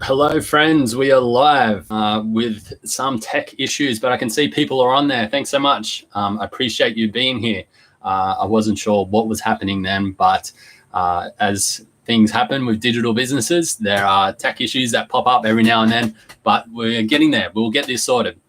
Hello, friends. We are live with some tech issues, but I can see people are on there. Thanks so much. I appreciate you being here. I wasn't sure what was happening then, but as things happen with digital businesses, there are tech issues that pop up every now and then, but we're getting there. We'll get this sorted.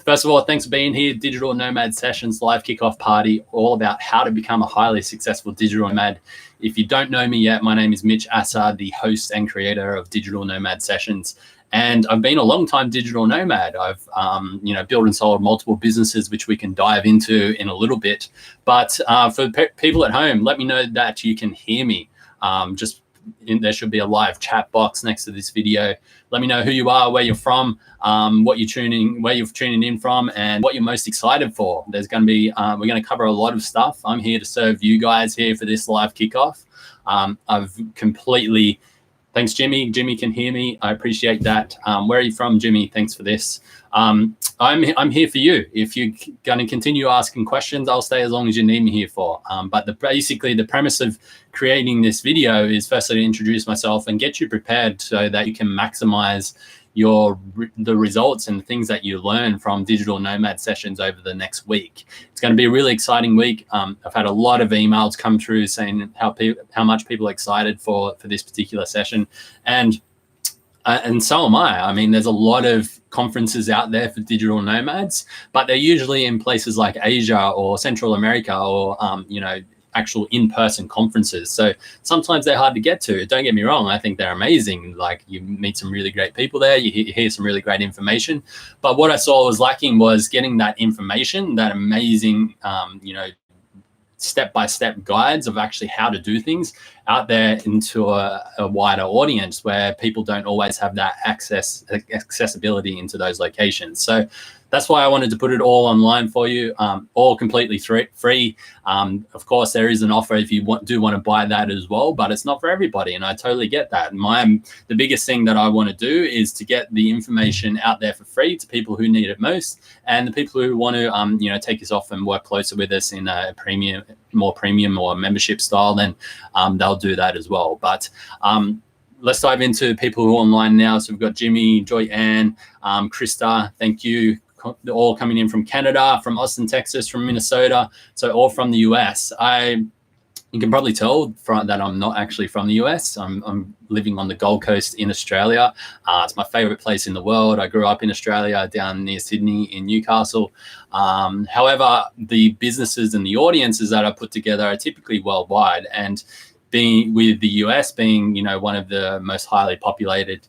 First of all, thanks for being here. Digital Nomad Sessions live kickoff party, all about how to become a highly successful digital nomad. If you don't know me yet, my name is Mitch Asser, the host and creator of Digital Nomad Sessions. And I've been a long-time digital nomad. I've built and sold multiple businesses, which we can dive into in a little bit. But for people at home, let me know that you can hear me. There should be a live chat box next to this video. Let me know who you are, where you're from, where you're tuning in from, and what you're most excited for. There's going to be, we're going to cover a lot of stuff. I'm here to serve you guys here for this live kickoff. Thanks, Jimmy. Jimmy can hear me. I appreciate that. Where are you from, Jimmy? Thanks for this. I'm here for you. If you're going to continue asking questions, I'll stay as long as you need me here for. But basically, the premise of creating this video is firstly to introduce myself and get you prepared so that you can maximize the results and the things that you learn from Digital Nomad Sessions over the next week. It's going to be a really exciting week. I've had a lot of emails come through saying how much people are excited for this particular session, and so am I. I mean, there's a lot of conferences out there for digital nomads, but they're usually in places like Asia or Central America or actual in-person conferences. So sometimes they're hard to get to. Don't get me wrong, I think they're amazing. Like, you meet some really great people there, you hear some really great information. But what I saw was lacking was getting that information, that amazing, step-by-step guides of actually how to do things out there into a wider audience where people don't always have that accessibility into those locations. So that's why I wanted to put it all online for you, all completely free. Of course, there is an offer if you do want to buy that as well, but it's not for everybody, and I totally get that. The biggest thing that I want to do is to get the information out there for free to people who need it most, and the people who want to, take us off and work closer with us in a more premium or membership style, then they'll do that as well. But let's dive into people who are online now. So we've got Jimmy, Joy Ann, Krista, thank you. All coming in from Canada, from Austin, Texas, from Minnesota, so all from the US. You can probably tell that I'm not actually from the US. I'm living on the Gold Coast in Australia. It's my favorite place in the world. I grew up in Australia, down near Sydney in Newcastle. However, the businesses and the audiences that I put together are typically worldwide, and being with the US being, one of the most highly populated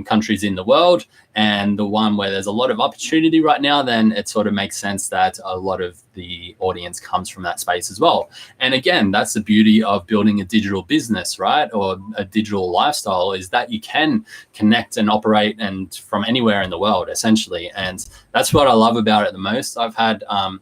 countries in the world, and the one where there's a lot of opportunity right now, then it sort of makes sense that a lot of the audience comes from that space as well. And again, that's the beauty of building a digital business, right? Or a digital lifestyle, is that you can connect and operate and from anywhere in the world, essentially. And that's what I love about it the most. I've had, I'll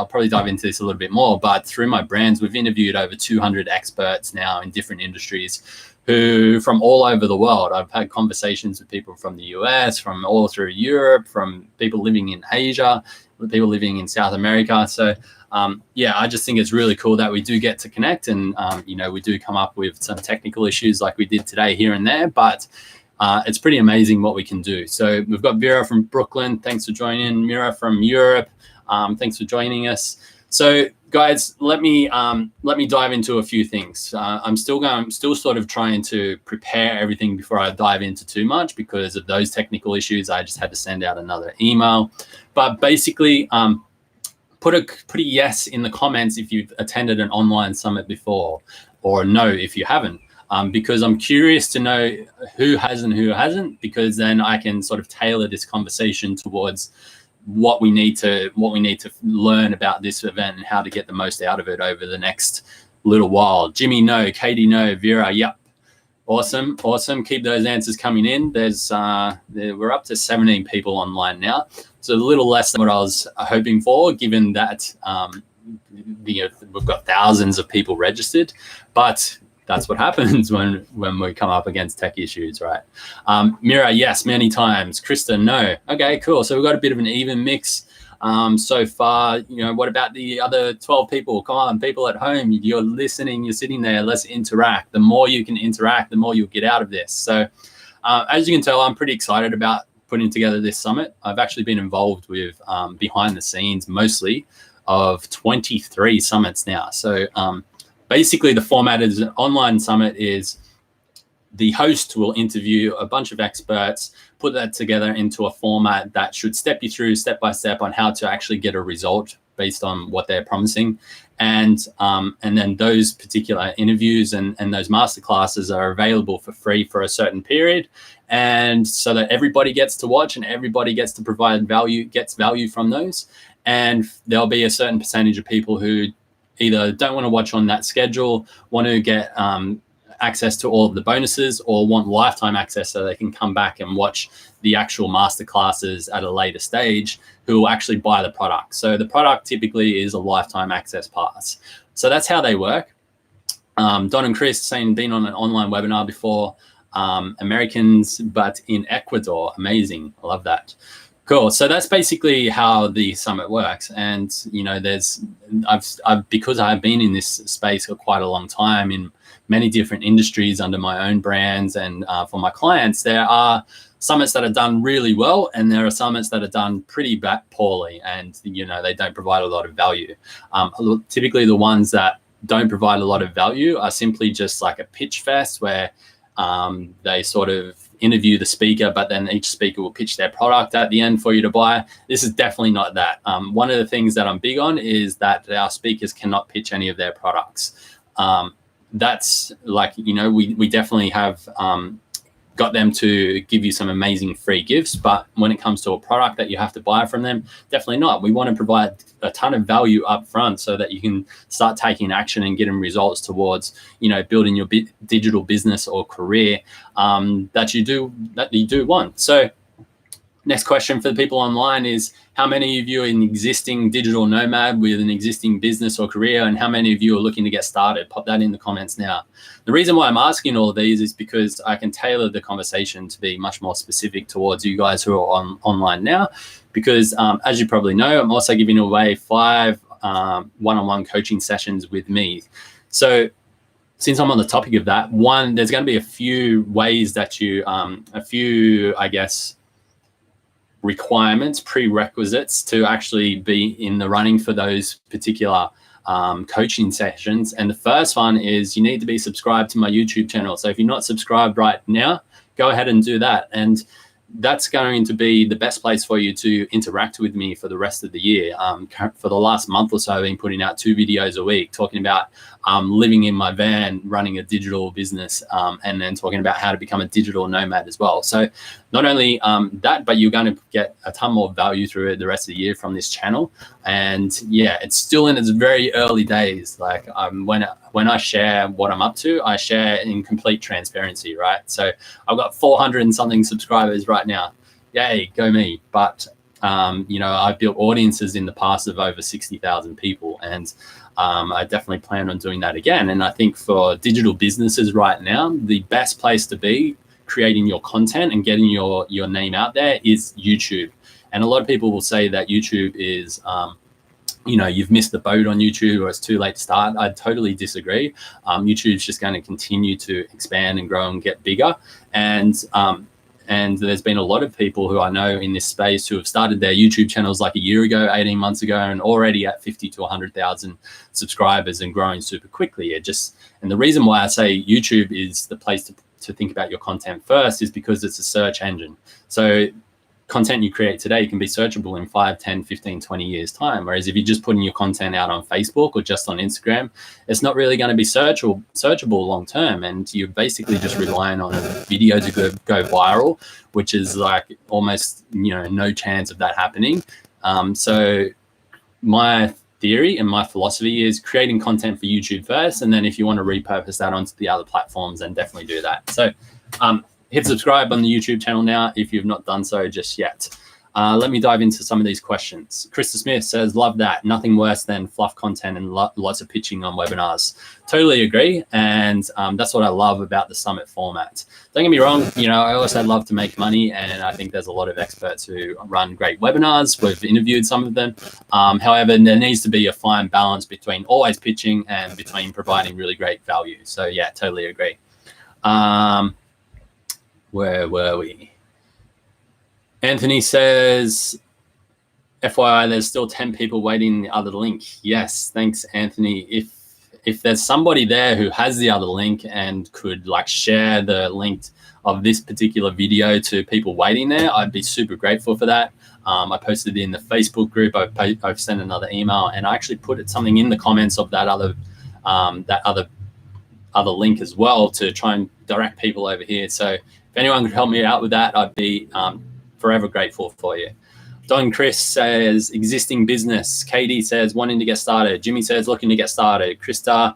probably dive into this a little bit more, but through my brands, we've interviewed over 200 experts now in different industries who from all over the world. I've had conversations with people from the US, from all through Europe, from people living in Asia, people living in South America. So I just think it's really cool that we do get to connect, and we do come up with some technical issues like we did today here and there, but it's pretty amazing what we can do. So we've got Vera from Brooklyn. Thanks for joining. Mira from Europe. Thanks for joining us. So guys, let me dive into a few things. I'm still sort of trying to prepare everything before I dive into too much because of those technical issues. I just had to send out another email. But basically, put a yes in the comments if you've attended an online summit before, or no if you haven't. Because I'm curious to know who has and who hasn't, because then I can sort of tailor this conversation towards what we need to learn about this event and how to get the most out of it over the next little while. Jimmy, no. Katie, no. Vera, yep. Awesome. Keep those answers coming in. We're up to 17 people online now. So a little less than what I was hoping for, given that we've got thousands of people registered, but that's what happens when we come up against tech issues, right? Mira, yes, many times. Krista, no. Okay, cool. So we've got a bit of an even mix so far. What about the other 12 people? Come on, people at home, you're listening, you're sitting there, let's interact. The more you can interact, the more you'll get out of this. So as you can tell, I'm pretty excited about putting together this summit. I've actually been involved with behind the scenes mostly of 23 summits now. So basically the format is an online summit is the host will interview a bunch of experts, put that together into a format that should step you through step by step on how to actually get a result based on what they're promising. And then those particular interviews and those masterclasses are available for free for a certain period. And so that everybody gets to watch and everybody gets to provide value, gets value from those. And there'll be a certain percentage of people who either don't want to watch on that schedule, want to get access to all of the bonuses, or want lifetime access so they can come back and watch the actual masterclasses at a later stage, who will actually buy the product. So the product typically is a lifetime access pass. So that's how they work. Don and Chris saying been on an online webinar before. Americans, but in Ecuador. Amazing. I love that. Cool. So that's basically how the summit works. And, you know, because I've been in this space for quite a long time in many different industries under my own brands and for my clients, there are summits that are done really well, and there are summits that are done pretty poorly, and, you know, they don't provide a lot of value. Typically the ones that don't provide a lot of value are simply just like a pitch fest where they sort of interview the speaker, but then each speaker will pitch their product at the end for you to buy. This is definitely not that. One of the things that I'm big on is that our speakers cannot pitch any of their products. That's like, you know, we definitely have got them to give you some amazing free gifts, but when it comes to a product that you have to buy from them, definitely not. We want to provide a ton of value up front so that you can start taking action and getting results towards, you know, building your digital business or career that you do want. So next question for the people online is, how many of you are an existing digital nomad with an existing business or career, and how many of you are looking to get started? Pop that in the comments now. The reason why I'm asking all of these is because I can tailor the conversation to be much more specific towards you guys who are online now, because as you probably know, I'm also giving away 5 one-on-one coaching sessions with me. So since I'm on the topic of that, one, there's going to be a few ways that you, I guess, requirements, prerequisites to actually be in the running for those particular coaching sessions. And the first one is you need to be subscribed to my YouTube channel. So if you're not subscribed right now, go ahead and do that. And that's going to be the best place for you to interact with me for the rest of the year. For the last month or so, I've been putting out 2 videos a week talking about living in my van, running a digital business, and then talking about how to become a digital nomad as well. So not only that, but you're going to get a ton more value through it the rest of the year from this channel. And yeah, it's still in its very early days. Like when I share what I'm up to, I share in complete transparency, right? So I've got 400 and something subscribers right now. Yay, go me. But you know, I've built audiences in the past of over 60,000 people, and I definitely plan on doing that again. And I think for digital businesses right now, the best place to be creating your content and getting your name out there is YouTube. And a lot of people will say that YouTube is you know, you've missed the boat on YouTube, or it's too late to start. I totally disagree. YouTube's just going to continue to expand and grow and get bigger. And there's been a lot of people who I know in this space who have started their YouTube channels like a year ago, 18 months ago, and already at 50 to 100,000 subscribers and growing super quickly. And the reason why I say YouTube is the place to think about your content first is because it's a search engine. So content you create today can be searchable in 5, 10, 15, 20 years time. Whereas if you're just putting your content out on Facebook or just on Instagram, it's not really going to be searchable long term. And you're basically just relying on a video to go viral, which is like almost, you know, no chance of that happening. So my theory and my philosophy is creating content for YouTube first. And then if you want to repurpose that onto the other platforms, then definitely do that. So, hit subscribe on the YouTube channel now if you've not done so just yet. Let me dive into some of these questions. Krista Smith says, love that. Nothing worse than fluff content and lots of pitching on webinars. Totally agree. And that's what I love about the summit format. Don't get me wrong, you know, I also love to make money, and I think there's a lot of experts who run great webinars. We've interviewed some of them. However, there needs to be a fine balance between always pitching and between providing really great value. So yeah, totally agree. Where were we? Anthony says, FYI, there's still 10 people waiting the other link. Yes, thanks, Anthony. If there's somebody there who has the other link and could like share the link of this particular video to people waiting there, I'd be super grateful for that. I posted it in the Facebook group. I've sent another email, and I actually put something in the comments of that other link as well to try and direct people over here. So if anyone could help me out with that, I'd be forever grateful for you. Don Chris says existing business. Katie says wanting to get started. Jimmy says looking to get started. Krista,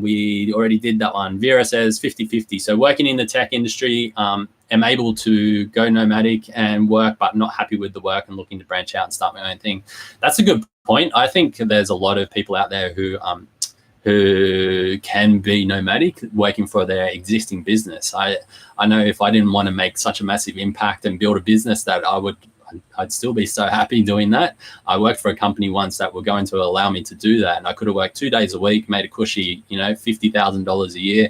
we already did that one. Vera says 50-50. So working in the tech industry, am able to go nomadic and work, but not happy with the work and looking to branch out and start my own thing. That's a good point. I think there's a lot of people out there who can be nomadic working for their existing business. I know if I didn't want to make such a massive impact and build a business that I'd still be so happy doing that. I worked for a company once that were going to allow me to do that, and I could have worked 2 days a week, made a cushy, $50,000 a year,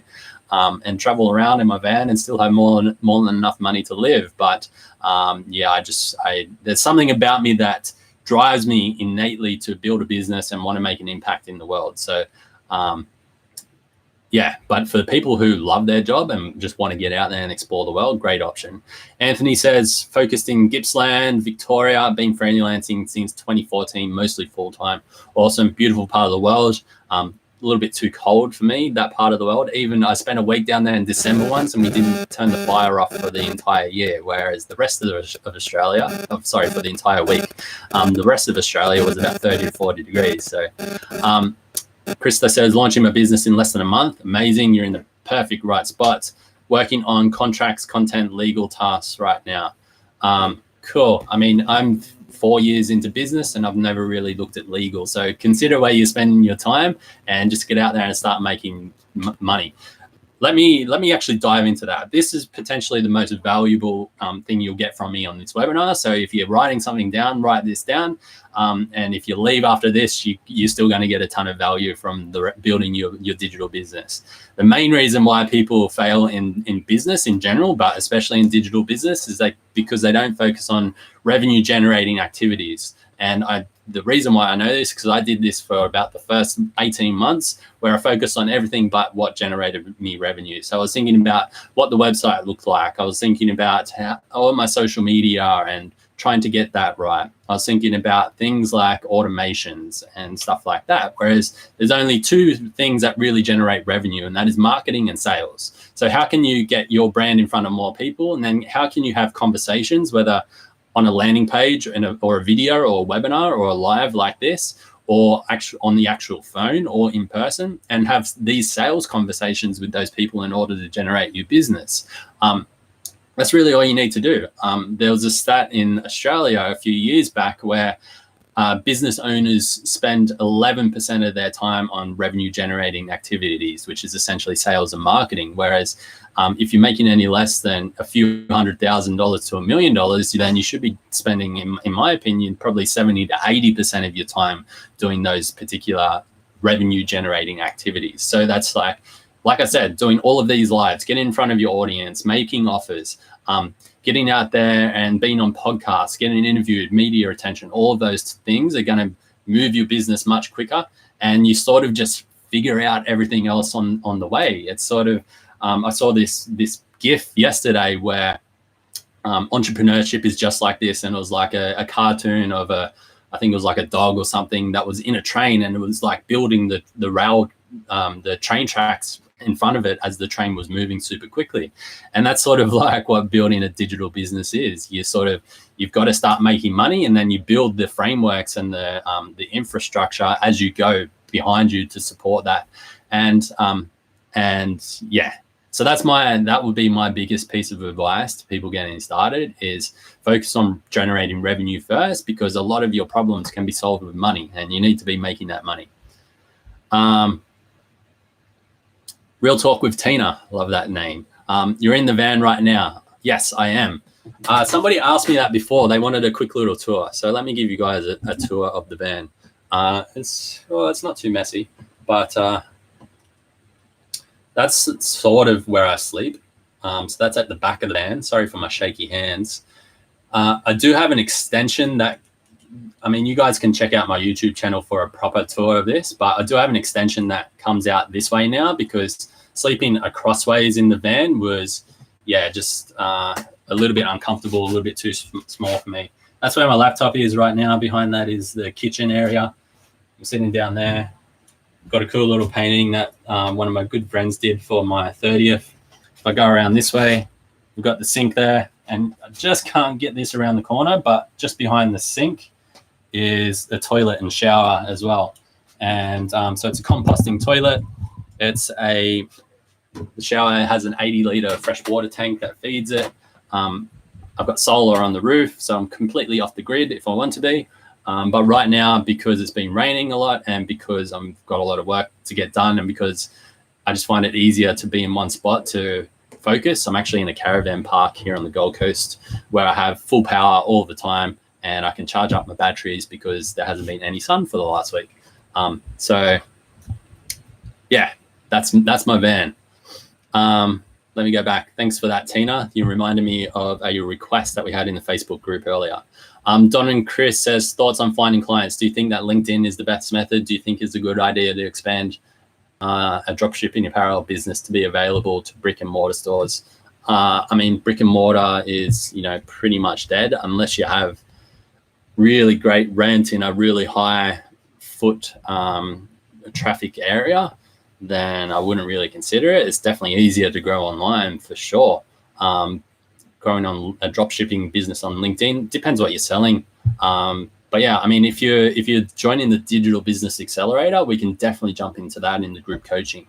and travel around in my van and still have more than enough money to live. But there's something about me that drives me innately to build a business and want to make an impact in the world. So but for the people who love their job and just want to get out there and explore the world, great option. Anthony says, focused in Gippsland, Victoria, been freelancing since 2014, mostly full-time. Awesome, beautiful part of the world. A little bit too cold for me, that part of the world. Even I spent a week down there in December once, and we didn't turn the fire off for the entire year, whereas the rest of Australia, for the entire week, the rest of Australia was about 30 to 40 degrees. So, Krista says, launching my business in less than a month. Amazing. You're in the perfect right spot. Working on contracts, content, legal tasks right now. Cool. I mean, I'm 4 years into business and I've never really looked at legal. So consider where you're spending your time and just get out there and start making money. Let me actually dive into that. This is potentially the most valuable thing you'll get from me on this webinar. So if you're writing something down, write this down. And if you leave after this, you're still going to get a ton of value from building your digital business. The main reason why people fail in business in general, but especially in digital business, is because they don't focus on revenue generating activities. And the reason why I know this is because I did this for about the first 18 months where I focused on everything but what generated me revenue. So I was thinking about what the website looked like. I was thinking about all my social media and trying to get that right. I was thinking about things like automations and stuff like that, whereas there's only two things that really generate revenue, and that is marketing and sales. So how can you get your brand in front of more people? And then how can you have conversations, whether on a landing page or a video or a webinar or a live like this, or on the actual phone or in person, and have these sales conversations with those people in order to generate your business. That's really all you need to do. There was a stat in Australia a few years back where business owners spend 11% of their time on revenue generating activities, which is essentially sales and marketing. Whereas if you're making any less than a few $100,000 to $1 million, then you should be spending, in my opinion, probably 70 to 80% of your time doing those particular revenue generating activities. So that's like I said, doing all of these lives, getting in front of your audience, making offers, getting out there and being on podcasts, getting interviewed, media attention, all of those things are going to move your business much quicker. And you sort of just figure out everything else on the way. It's sort of, I saw this GIF yesterday where entrepreneurship is just like this. And it was like a cartoon of I think it was like a dog or something that was in a train, and it was like building the rail, the train tracks in front of it as the train was moving super quickly. And that's sort of like what building a digital business is. You've got to start making money, and then you build the frameworks and the infrastructure as you go behind you to support that. And yeah, so that would be my biggest piece of advice to people getting started, is focus on generating revenue first, because a lot of your problems can be solved with money, and you need to be making that money. Real Talk with Tina, love that name. You're in the van right now. Yes, I am. Somebody asked me that before. They wanted a quick little tour. So let me give you guys a tour of the van. It's not too messy, but that's sort of where I sleep. So that's at the back of the van. Sorry for my shaky hands. I do have an extension that, I mean, you guys can check out my YouTube channel for a proper tour of this, but I do have an extension that comes out this way now, because sleeping acrossways in the van was, just a little bit uncomfortable, a little bit too small for me. That's where my laptop is right now. Behind that is the kitchen area. I'm sitting down there. Got a cool little painting that one of my good friends did for my 30th. If I go around this way, we've got the sink there, and I just can't get this around the corner, but just behind the sink is the toilet and shower as well. And so it's a composting toilet. The shower has an 80-litre fresh water tank that feeds it. I've got solar on the roof, so I'm completely off the grid if I want to be. But right now, because it's been raining a lot, and because I've got a lot of work to get done, and because I just find it easier to be in one spot to focus, I'm actually in a caravan park here on the Gold Coast where I have full power all the time, and I can charge up my batteries because there hasn't been any sun for the last week. So yeah, that's my van. Let me go back. Thanks for that, Tina. You reminded me of a request that we had in the Facebook group earlier. Don and Chris says, thoughts on finding clients. Do you think that LinkedIn is the best method? Do you think it's a good idea to expand a dropshipping apparel business to be available to brick and mortar stores? I mean, brick and mortar is, pretty much dead unless you have really great rent in a really high foot traffic area. Then I wouldn't really consider it. It's definitely easier to grow online for sure. Growing on a dropshipping business on LinkedIn depends what you're selling. But yeah, I mean, if you're joining the Digital Business Accelerator, we can definitely jump into that in the group coaching.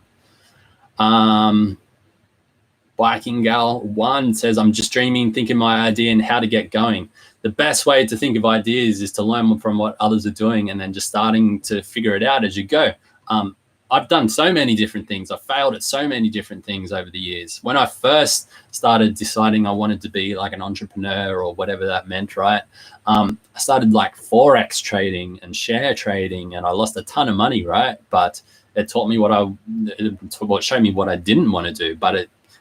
Biking Gal 1 says, I'm just dreaming, thinking my idea and how to get going. The best way to think of ideas is to learn from what others are doing and then just starting to figure it out as you go. I've done so many different things. I've failed at so many different things over the years. When I first started deciding I wanted to be like an entrepreneur or whatever that meant, right? I started like Forex trading and share trading, and I lost a ton of money, right? But it taught me what showed me what I didn't want to do, but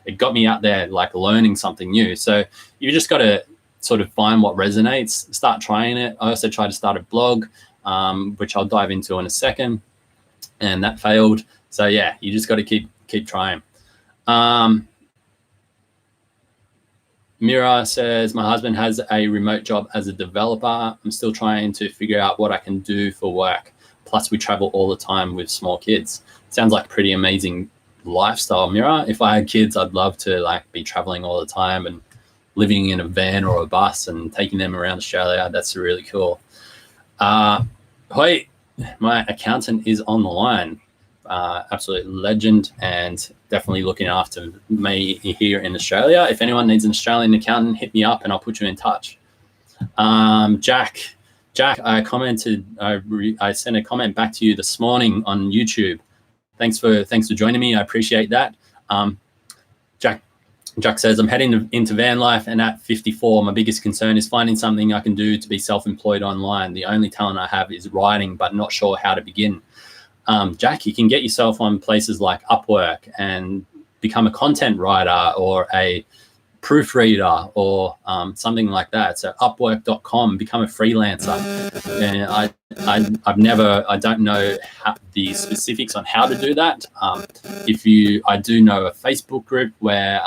it got me out there like learning something new. So you just got to sort of find what resonates, start trying it. I also tried to start a blog, which I'll dive into in a second. And that failed. So yeah, you just got to keep trying. Mira says, my husband has a remote job as a developer. I'm still trying to figure out what I can do for work. Plus we travel all the time with small kids. Sounds like a pretty amazing lifestyle, Mira. If I had kids, I'd love to like be traveling all the time and living in a van or a bus and taking them around Australia. That's really cool. Hoi, my accountant is on the line. Absolute legend, and definitely looking after me here in Australia. If anyone needs an Australian accountant, hit me up and I'll put you in touch. Jack, I commented. I sent a comment back to you this morning on YouTube. Thanks for joining me. I appreciate that. Jack says, I'm heading into van life, and at 54, my biggest concern is finding something I can do to be self-employed online. The only talent I have is writing, but not sure how to begin. Jack, you can get yourself on places like Upwork and become a content writer or a proofreader or something like that. So Upwork.com, become a freelancer. And I don't know the specifics on how to do that. I do know a Facebook group where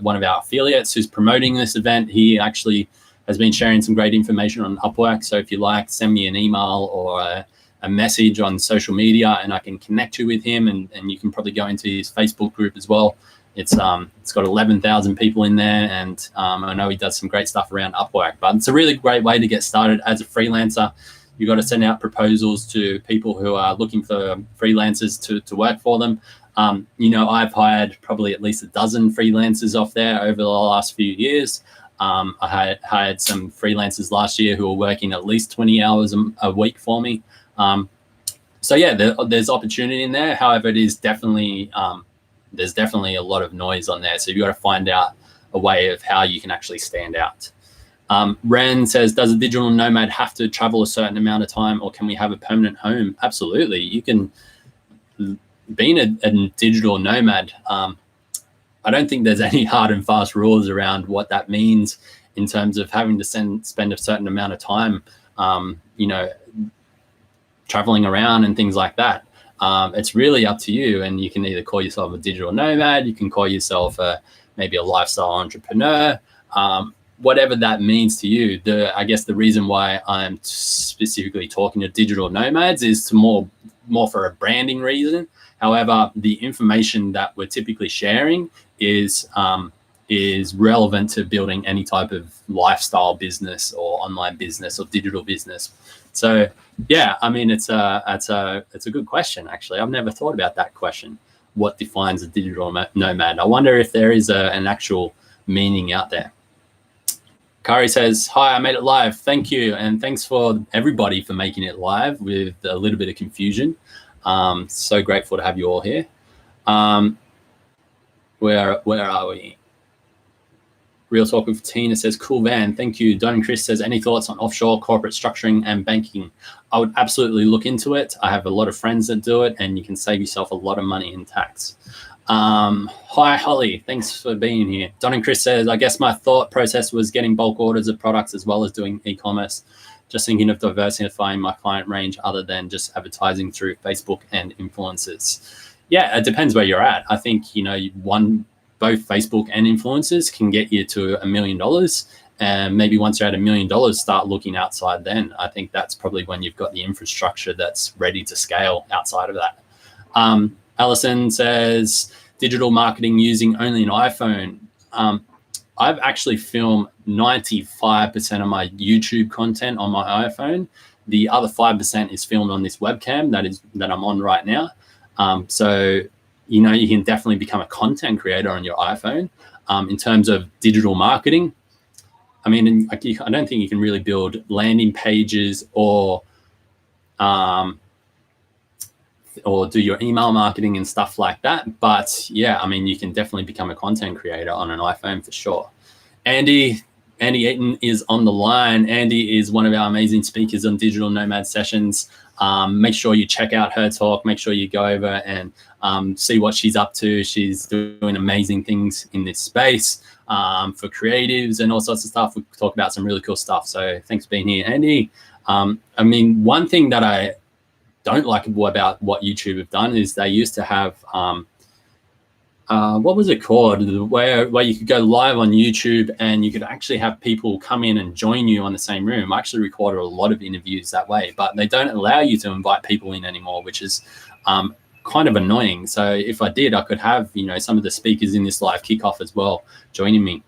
one of our affiliates who's promoting this event, he actually has been sharing some great information on Upwork. So if you like, send me an email or a message on social media and I can connect you with him, and you can probably go into his Facebook group as well. It's got 11,000 people in there, and I know he does some great stuff around Upwork. But it's a really great way to get started as a freelancer. You've got to send out proposals to people who are looking for freelancers to work for them. I've hired probably at least a dozen freelancers off there over the last few years. I hired some freelancers last year who were working at least 20 hours a week for me. So yeah, there's opportunity in there. However, it is definitely there's definitely a lot of noise on there. So you've got to find out a way of how you can actually stand out. Ren says, does a digital nomad have to travel a certain amount of time, or can we have a permanent home? Absolutely. You can, being a digital nomad, I don't think there's any hard and fast rules around what that means in terms of having to spend a certain amount of time, traveling around and things like that. It's really up to you, and you can either call yourself a digital nomad, you can call yourself maybe a lifestyle entrepreneur, whatever that means to you. I guess the reason why I'm specifically talking to digital nomads is to more for a branding reason. However, the information that we're typically sharing is relevant to building any type of lifestyle business or online business or digital business. So yeah, I mean, it's a good question, actually. I've never thought about that question. What defines a digital nomad? I wonder if there is an actual meaning out there. Kari says, hi, I made it live. Thank you. And thanks for everybody for making it live with a little bit of confusion. So grateful to have you all here. Where are we? Real Talk with Tina says, cool, Van. Thank you. Don and Chris says, any thoughts on offshore corporate structuring and banking? I would absolutely look into it. I have a lot of friends that do it, and you can save yourself a lot of money in tax. Hi, Holly. Thanks for being here. Don and Chris says, I guess my thought process was getting bulk orders of products as well as doing e-commerce. Just thinking of diversifying my client range other than just advertising through Facebook and influencers. Yeah, it depends where you're at. I think, both Facebook and influencers can get you to $1 million. And maybe once you're at $1 million, start looking outside then. I think that's probably when you've got the infrastructure that's ready to scale outside of that. Allison says, digital marketing using only an iPhone. I've actually filmed 95% of my YouTube content on my iPhone. The other 5% is filmed on this webcam that I'm on right now. So, you can definitely become a content creator on your iPhone. In terms of digital marketing, I mean, I don't think you can really build landing pages or do your email marketing and stuff like that. But yeah, I mean, you can definitely become a content creator on an iPhone for sure. Andy Eaton is on the line. Andy is one of our amazing speakers on Digital Nomad Sessions. Make sure you check out her talk. Make sure you go over and see what she's up to. She's doing amazing things in this space for creatives and all sorts of stuff. We talk about some really cool stuff. So thanks for being here, Andy. I mean, one thing that I don't like about what YouTube have done is they used to have what was it called, where you could go live on YouTube and you could actually have people come in and join you on the same room. I actually recorded a lot of interviews that way, but they don't allow you to invite people in anymore, which is kind of annoying. So if I did, I could have some of the speakers in this live kickoff as well joining me.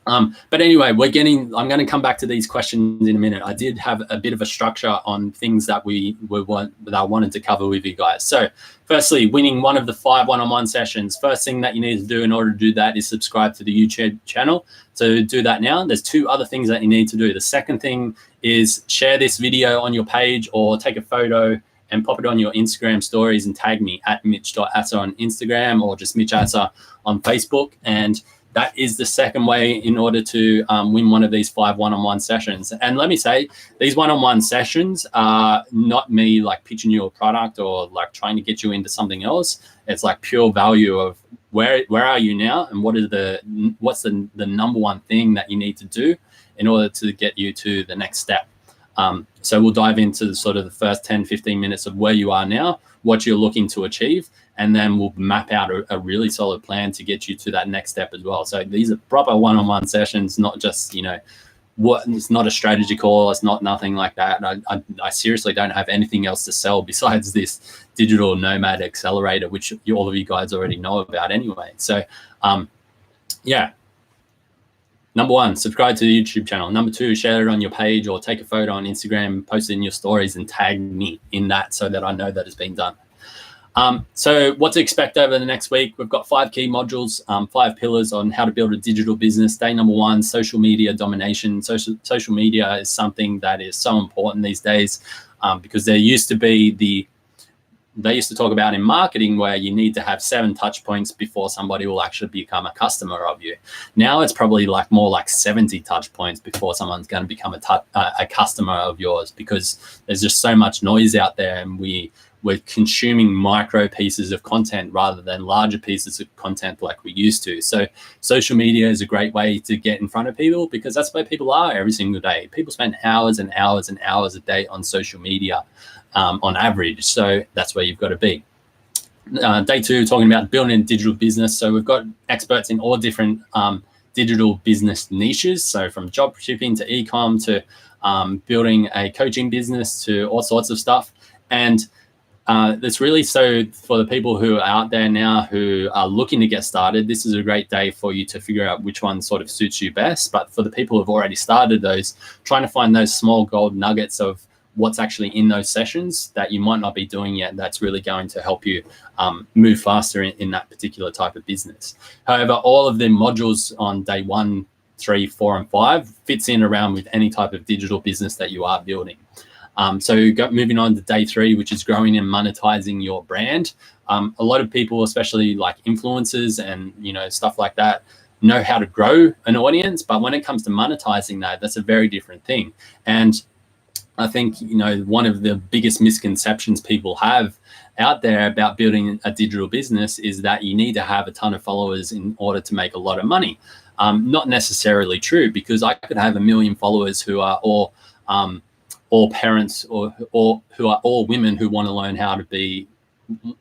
But anyway, I'm going to come back to these questions in a minute. I did have a bit of a structure on things that I wanted to cover with you guys. So firstly, winning one of the 5 one-on-one sessions. First thing that you need to do in order to do that is subscribe to the YouTube channel. So do that now. There's 2 other things that you need to do. The second thing is share this video on your page or take a photo and pop it on your Instagram stories and tag me at Mitch.Asser on Instagram or just Mitch Asser on Facebook. And that is the second way in order to win one of these 5 one-on-one sessions. And let me say, these one-on-one sessions are not me like pitching you a product or like trying to get you into something else. It's like pure value of where are you now and what's the number one thing that you need to do in order to get you to the next step. So we'll dive into sort of the first 10, 15 minutes of where you are now, what you're looking to achieve, and then we'll map out a really solid plan to get you to that next step as well. So these are proper one-on-one sessions, not just, it's not a strategy call. It's not nothing like that. I seriously don't have anything else to sell besides this Digital Nomad Accelerator, which all of you guys already know about anyway. So, yeah. Number 1, subscribe to the YouTube channel. Number 2, share it on your page or take a photo on Instagram, post it in your stories and tag me in that so that I know that it's been done. So what to expect over the next week? We've got 5 key modules, 5 pillars on how to build a digital business. Day number 1, social media domination. Social media is something that is so important these days because they used to talk about in marketing where you need to have 7 touch points before somebody will actually become a customer of you. Now it's probably more like 70 touch points before someone's going to become a customer of yours because there's just so much noise out there, and we we're consuming micro pieces of content rather than larger pieces of content like we used to. So social media is a great way to get in front of people, because that's where people are every single day. People spend hours and hours and hours a day on social media on average. So that's where you've got to be. Day 2, talking about building a digital business. So we've got experts in all different digital business niches. So from job shipping to e-com to building a coaching business to all sorts of stuff. And that's really, so for the people who are out there now who are looking to get started, this is a great day for you to figure out which one sort of suits you best. But for the people who've already started those, trying to find those small gold nuggets of what's actually in those sessions that you might not be doing yet, that's really going to help you move faster in that particular type of business. However, all of the modules on day 1, 3, 4, and 5 fits in around with any type of digital business that you are building. So moving on to day 3, which is growing and monetizing your brand. A lot of people, especially like influencers and stuff like that, know how to grow an audience, but when it comes to monetizing that, that's a very different thing. And I think, one of the biggest misconceptions people have out there about building a digital business is that you need to have a ton of followers in order to make a lot of money. Not necessarily true, because I could have 1 million followers who are all parents or who are all women who want to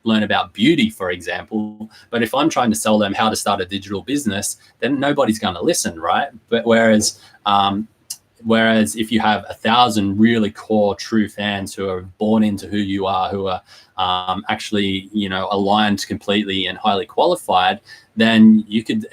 learn about beauty, for example. But if I'm trying to sell them how to start a digital business, then nobody's going to listen, right? But whereas if you have 1,000 really core true fans who are born into who you are, who are actually aligned completely and highly qualified, then you could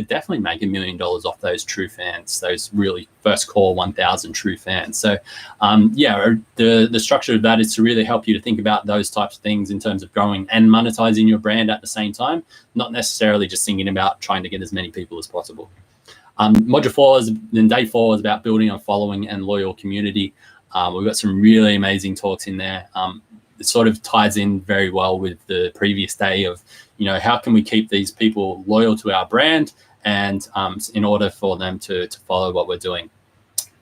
definitely make $1 million off those true fans, those really first core 1,000 true fans. So the structure of that is to really help you to think about those types of things in terms of growing and monetizing your brand at the same time, not necessarily just thinking about trying to get as many people as possible. Module 4 day 4 is about building a following and loyal community. We've got some really amazing talks in there. It sort of ties in very well with the previous day of, how can we keep these people loyal to our brand, and in order for them to follow what we're doing.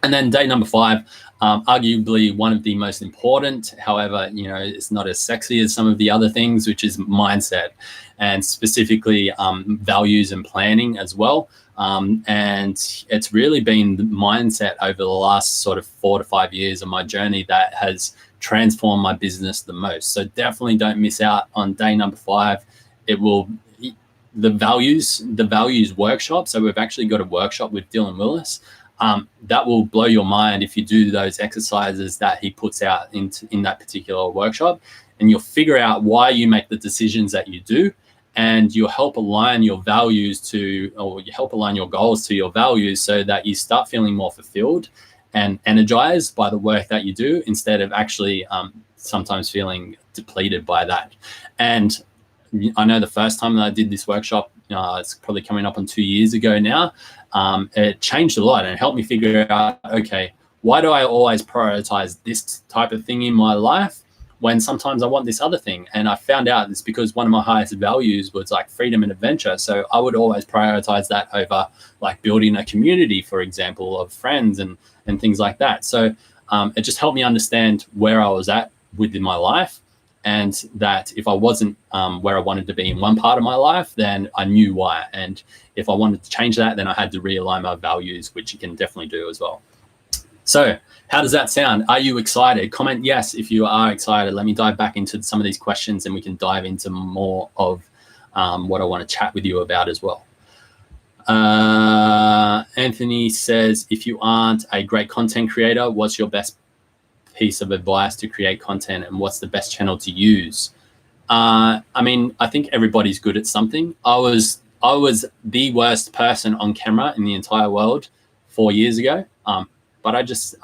And then day number 5, arguably one of the most important, however, it's not as sexy as some of the other things, which is mindset, and specifically values and planning as well. And it's really been the mindset over the last sort of 4 to 5 years of my journey that has transformed my business the most. So definitely don't miss out on day number 5. It will, the values workshop. So we've actually got a workshop with Dylan Willis. That will blow your mind if you do those exercises that he puts out in that particular workshop, and you'll figure out why you make the decisions that you do. And you'll help align your values you help align your goals to your values, so that you start feeling more fulfilled and energized by the work that you do, instead of actually sometimes feeling depleted by that. And I know the first time that I did this workshop, it's probably coming up on 2 years ago now, it changed a lot, and it helped me figure out, okay, why do I always prioritize this type of thing in my life when sometimes I want this other thing? And I found out it's because one of my highest values was like freedom and adventure. So I would always prioritize that over like building a community, for example, of friends and things like that. So it just helped me understand where I was at within my life, and that if I wasn't where I wanted to be in one part of my life, then I knew why. And if I wanted to change that, then I had to realign my values, which you can definitely do as well. So how does that sound? Are you excited? Comment yes if you are excited. Let me dive back into some of these questions, and we can dive into more of what I want to chat with you about as well. Anthony says, if you aren't a great content creator, what's your best piece of advice to create content, and what's the best channel to use? I mean, I think everybody's good at something. I was the worst person on camera in the entire world 4 years ago. But I just,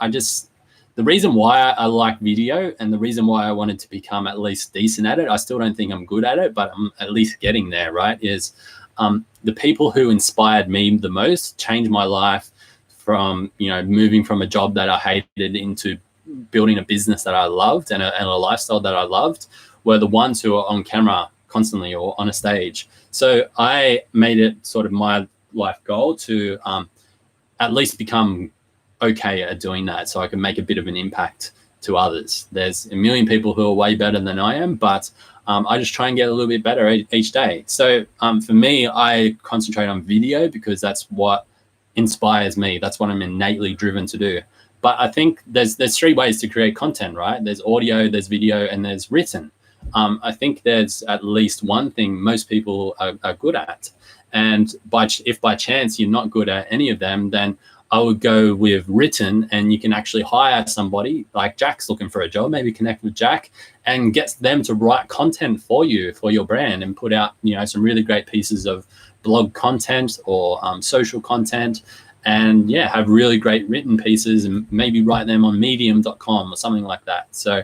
the reason why I like video, and the reason why I wanted to become at least decent at it, I still don't think I'm good at it, but I'm at least getting there, right? Is the people who inspired me the most, changed my life from, moving from a job that I hated into building a business that I loved and a lifestyle that I loved, were the ones who are on camera constantly or on a stage. So I made it sort of my life goal to at least become okay at doing that, so I can make a bit of an impact to others. There's a million people who are way better than I am, but I just try and get a little bit better each day. So for me, I concentrate on video because that's what inspires me. That's what I'm innately driven to do. But I think there's three ways to create content, right? There's audio, there's video, and there's written. I think there's at least one thing most people are good at. And if by chance you're not good at any of them, then I would go with written, and you can actually hire somebody like Jack's looking for a job, maybe connect with Jack and get them to write content for you, for your brand, and put out, some really great pieces of blog content or social content, and have really great written pieces, and maybe write them on medium.com or something like that. So,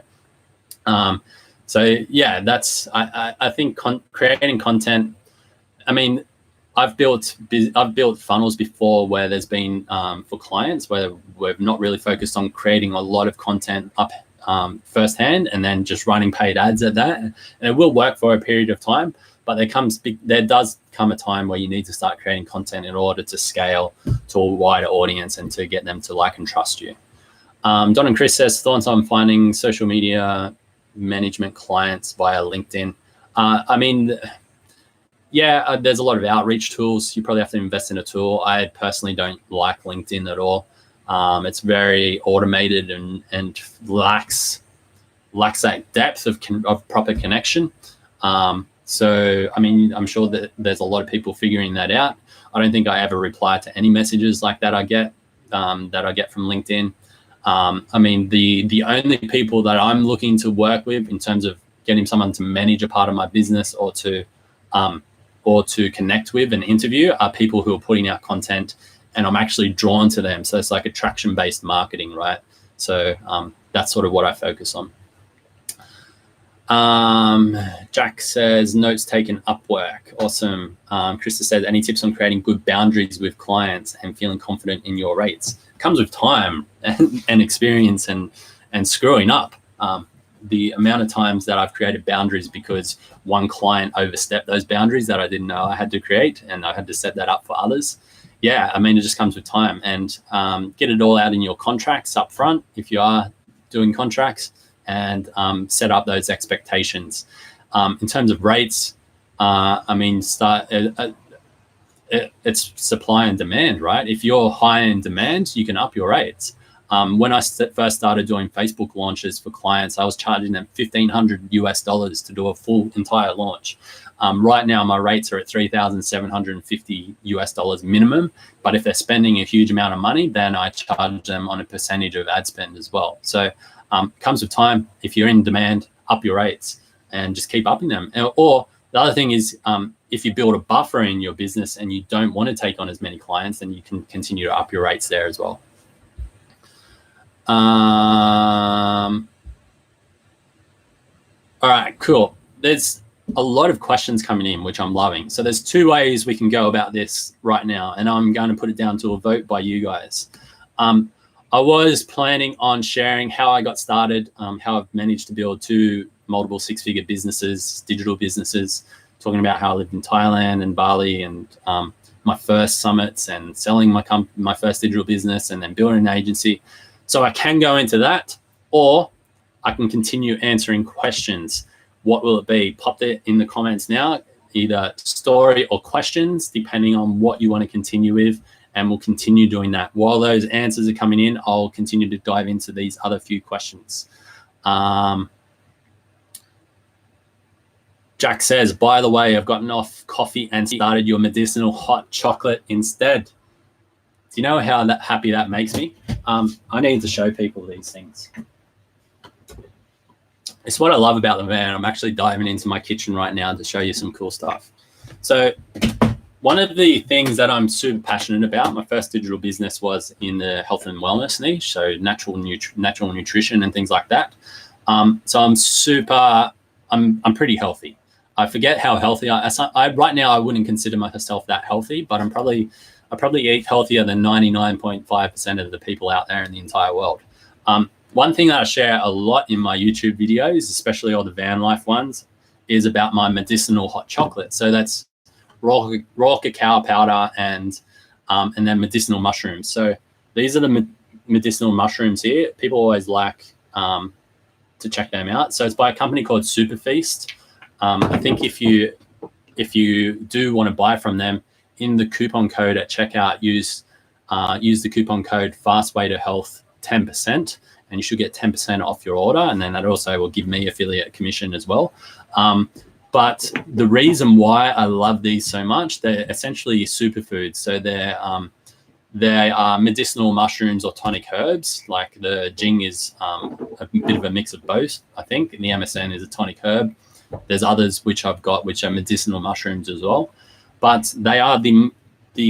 that's, I think creating content, I mean, I've built funnels before where there's been for clients where we've not really focused on creating a lot of content up firsthand and then just running paid ads at that. And it will work for a period of time, but there does come a time where you need to start creating content in order to scale to a wider audience and to get them to like and trust you. Don and Chris says, thoughts on finding social media management clients via LinkedIn. There's a lot of outreach tools. You probably have to invest in a tool. I personally don't like LinkedIn at all. It's very automated and lacks that depth of proper connection. I'm sure that there's a lot of people figuring that out. I don't think I ever reply to any messages like that I get from LinkedIn. The only people that I'm looking to work with in terms of getting someone to manage a part of my business or to connect with and interview are people who are putting out content and I'm actually drawn to them. So it's like attraction-based marketing, right? So that's sort of what I focus on. Jack says, notes taken Upwork. Awesome. Krista says, any tips on creating good boundaries with clients and feeling confident in your rates? It comes with time and experience and screwing up. The amount of times that I've created boundaries because one client overstepped those boundaries that I didn't know I had to create, and I had to set that up for others. It just comes with time, and get it all out in your contracts up front if you are doing contracts, and set up those expectations. In terms of rates, it's supply and demand, right? If you're high in demand, you can up your rates. When I first started doing Facebook launches for clients, I was charging them $1,500 to do a full entire launch. Right now, my rates are at $3,750 minimum. But if they're spending a huge amount of money, then I charge them on a percentage of ad spend as well. So it comes with time. If you're in demand, up your rates and just keep upping them. Or the other thing is, if you build a buffer in your business and you don't want to take on as many clients, then you can continue to up your rates there as well. All right, cool. There's a lot of questions coming in, which I'm loving. So there's two ways we can go about this right now, and I'm going to put it down to a vote by you guys. I was planning on sharing how I got started, how I've managed to build two multiple six-figure businesses, digital businesses, talking about how I lived in Thailand and Bali, and my first summits, and selling my first digital business, and then building an agency. So I can go into that, or I can continue answering questions. What will it be? Pop it in the comments now, either story or questions, depending on what you want to continue with, and we'll continue doing that. While those answers are coming in, I'll continue to dive into these other few questions. Jack says, by the way, I've gotten off coffee and started your medicinal hot chocolate instead. Do you know how happy that makes me? I need to show people these things. It's what I love about the van. I'm actually diving into my kitchen right now to show you some cool stuff. So one of the things that I'm super passionate about, my first digital business was in the health and wellness niche, so natural nutrition and things like that. So I'm pretty healthy. I forget how healthy I right now. I wouldn't consider myself that healthy, but I probably eat healthier than 99.5% of the people out there in the entire world. One thing that I share a lot in my YouTube videos, especially all the VanLIFE ones, is about my medicinal hot chocolate. So that's raw cacao powder and then medicinal mushrooms. So these are the medicinal mushrooms here. People always like to check them out. So it's by a company called Super Feast. I think if you do want to buy from them, in the coupon code at checkout, use the coupon code FastWayToHealth 10%, and you should get 10% off your order. And then that also will give me affiliate commission as well. But the reason why I love these so much, they're essentially superfoods. So they are medicinal mushrooms or tonic herbs. Like the Jing is a bit of a mix of both, I think. And the MSN is a tonic herb. There's others which I've got which are medicinal mushrooms as well. But they are the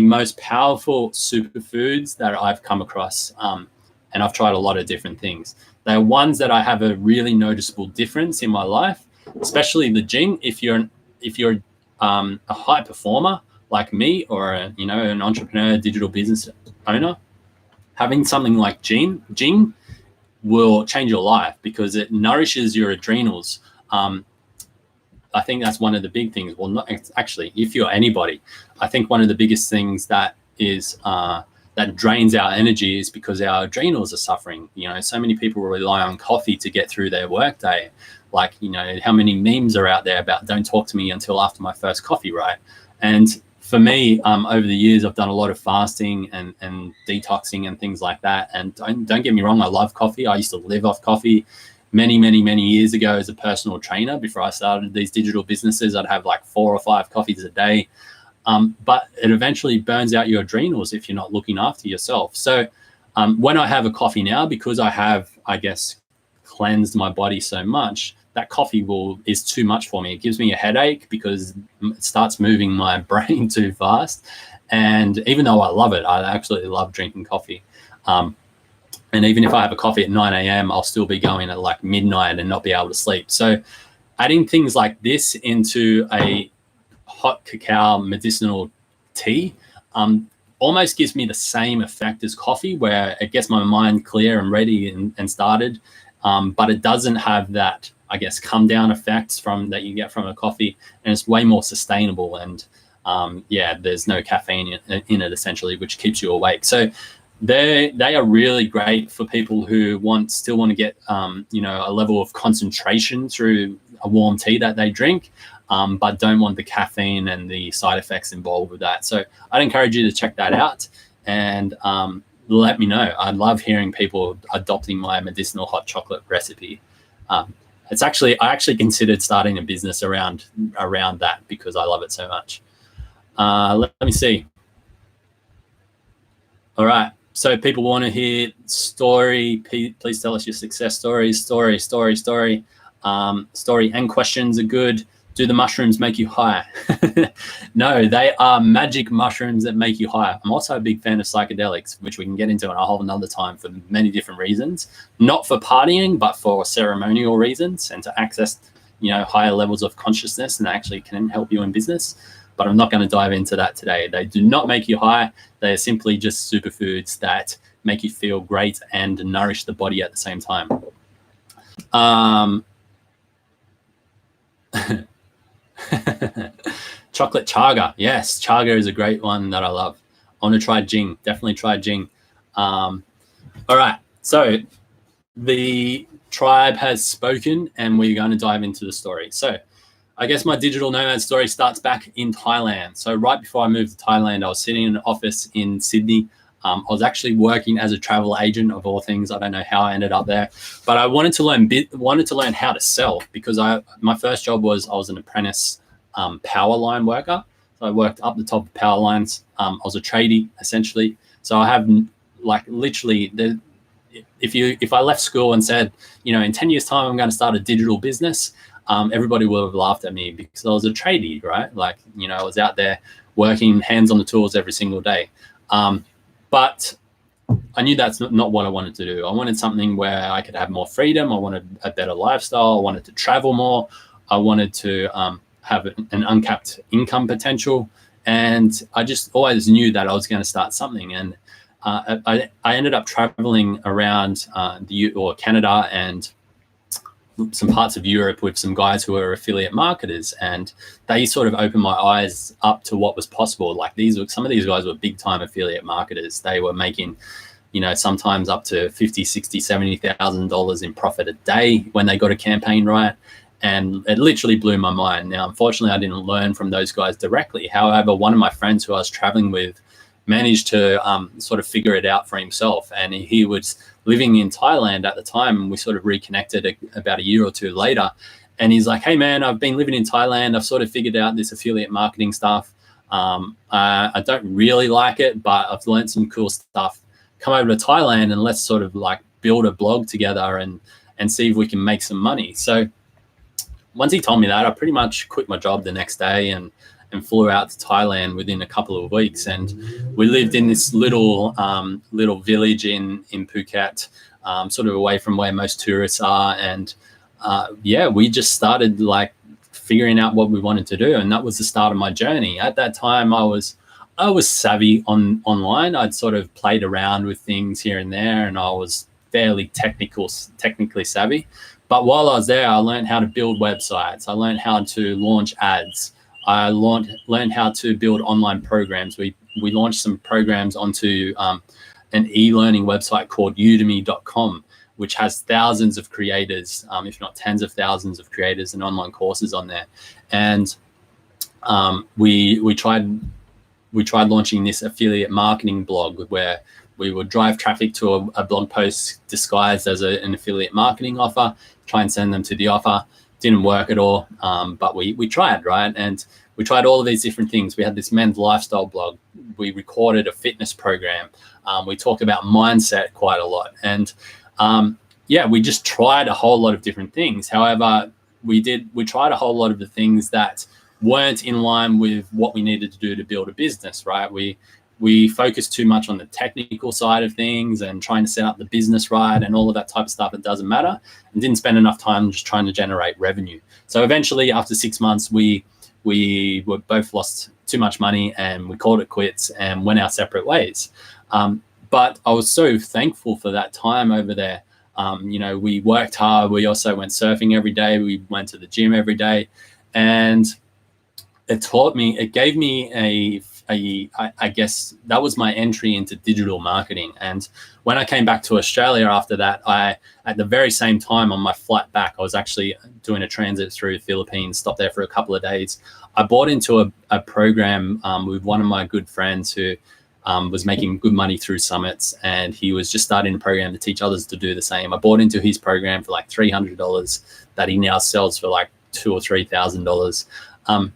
most powerful superfoods that I've come across. And I've tried a lot of different things. They're ones that I have a really noticeable difference in my life, especially the Jing. If you're a high performer like me, or an entrepreneur, digital business owner, having something like Jing will change your life because it nourishes your adrenals. I think that's one of the big things. Well, not actually, if you're anybody, I think one of the biggest things that is that drains our energy is because our adrenals are suffering. So many people rely on coffee to get through their workday. Like, how many memes are out there about don't talk to me until after my first coffee, right? And for me, over the years, I've done a lot of fasting and detoxing and things like that. And don't get me wrong, I love coffee. I used to live off coffee. Many years ago as a personal trainer, before I started these digital businesses, I'd have like 4 or 5 coffees a day. But it eventually burns out your adrenals if you're not looking after yourself. So when I have a coffee now, because I have, I guess, cleansed my body so much, that coffee is too much for me. It gives me a headache because it starts moving my brain too fast. And even though I love it, I absolutely love drinking coffee. And even if I have a coffee at 9 a.m., I'll still be going at like midnight and not be able to sleep. So adding things like this into a hot cacao medicinal tea almost gives me the same effect as coffee, where it gets my mind clear and ready and started. But it doesn't have that, I guess, come down effects that you get from a coffee, and it's way more sustainable. And there's no caffeine in it essentially, which keeps you awake. So they are really great for people who still want to get a level of concentration through a warm tea that they drink, but don't want the caffeine and the side effects involved with that. So I'd encourage you to check that out and let me know. I love hearing people adopting my medicinal hot chocolate recipe. I actually considered starting a business around that because I love it so much. Let me see. All right. So people want to hear story. Please tell us your success stories. Story and questions are good. Do the mushrooms make you high? No, they are magic mushrooms that make you high. I'm also a big fan of psychedelics, which we can get into in a whole another time for many different reasons. Not for partying, but for ceremonial reasons and to access, higher levels of consciousness, and actually can help you in business. But I'm not going to dive into that today. They do not make you high. They are simply just superfoods that make you feel great and nourish the body at the same time. Chocolate chaga. Yes, chaga is a great one that I love. I want to try Jing. Definitely try Jing. All right. So the tribe has spoken and we're going to dive into the story. So I guess my digital nomad story starts back in Thailand. So right before I moved to Thailand, I was sitting in an office in Sydney. I was actually working as a travel agent of all things. I don't know how I ended up there, but I wanted to learn how to sell because my first job I was an apprentice power line worker. So I worked up the top of power lines. I was a tradie essentially. So I have literally if I left school and said, in 10 years time, I'm going to start a digital business, everybody would have laughed at me because I was a tradie, right? I was out there working hands on the tools every single day. But I knew that's not what I wanted to do. I wanted something where I could have more freedom. I wanted a better lifestyle. I wanted to travel more. I wanted to have an uncapped income potential. And I just always knew that I was going to start something. And I ended up traveling around Canada and some parts of Europe with some guys who are affiliate marketers, and they sort of opened my eyes up to what was possible. Some of these guys were big time affiliate marketers. They were making sometimes up to $50,000, $60,000, $70,000 in profit a day when they got a campaign right. And it literally blew my mind. Now, unfortunately, I didn't learn from those guys directly. However, one of my friends who I was traveling with managed to sort of figure it out for himself. And he was living in Thailand at the time, and we sort of reconnected about a year or two later. And he's like, hey, man, I've been living in Thailand. I've sort of figured out this affiliate marketing stuff. I don't really like it, but I've learned some cool stuff. Come over to Thailand and let's sort of like build a blog together and see if we can make some money. So once he told me that, I pretty much quit my job the next day and flew out to Thailand within a couple of weeks. And we lived in this little village in Phuket, sort of away from where most tourists are. And we just started like figuring out what we wanted to do. And that was the start of my journey. At that time, I was savvy online. I'd sort of played around with things here and there, and I was fairly technically savvy. But while I was there, I learned how to build websites. I learned how to launch ads. I learned how to build online programs. We launched some programs onto an e-learning website called udemy.com, which has thousands of creators, if not tens of thousands of creators and online courses on there. And we tried launching this affiliate marketing blog where we would drive traffic to a blog post disguised as an affiliate marketing offer, try and send them to the offer. Didn't work at all, but we tried, right? And we tried all of these different things. We had this men's lifestyle blog. We recorded a fitness program. We talked about mindset quite a lot. And we just tried a whole lot of different things. However, we tried a whole lot of the things that weren't in line with what we needed to do to build a business, right? We focused too much on the technical side of things and trying to set up the business right and all of that type of stuff. It doesn't matter, and didn't spend enough time just trying to generate revenue. So eventually, after 6 months, we were both lost too much money and we called it quits and went our separate ways. But I was so thankful for that time over there. We worked hard. We also went surfing every day. We went to the gym every day, and it gave me I guess that was my entry into digital marketing. And when I came back to Australia after that, at the very same time on my flight back, I was actually doing a transit through the Philippines, stopped there for a couple of days. I bought into a program with one of my good friends who was making good money through summits, and he was just starting a program to teach others to do the same. I bought into his program for like $300 that he now sells for like $2,000 or $3,000.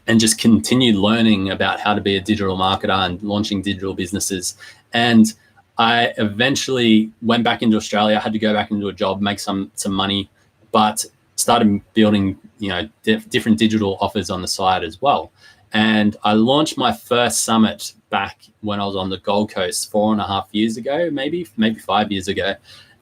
And just continued learning about how to be a digital marketer and launching digital businesses. And I eventually went back into Australia. I had to go back into a job, make some money, but started building, different digital offers on the side as well. And I launched my first summit back when I was on the Gold Coast 4.5 years ago, maybe 5 years ago.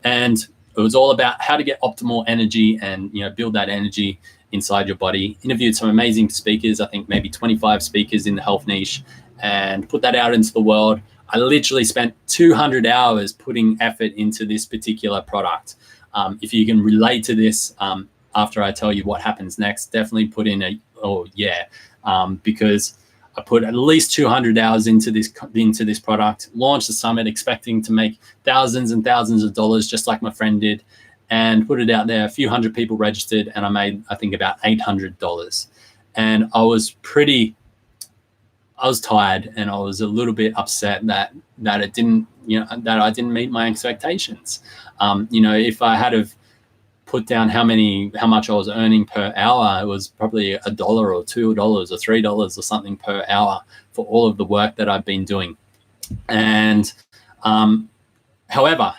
And it was all about how to get optimal energy and, build that energy inside your body. Interviewed some amazing speakers, I think maybe 25 speakers in the health niche, and put that out into the world. I literally spent 200 hours putting effort into this particular product. If you can relate to this, after I tell you what happens next, definitely put in because I put at least 200 hours into this product, launched the summit expecting to make thousands and thousands of dollars, just like my friend did, and put it out there. A few hundred people registered, and I made, I think, about $800. And I was tired, and I was a little bit upset that it didn't, that I didn't meet my expectations. If I had have put down how much I was earning per hour, it was probably $1 or $2 or $3 or something per hour for all of the work that I've been doing. And however,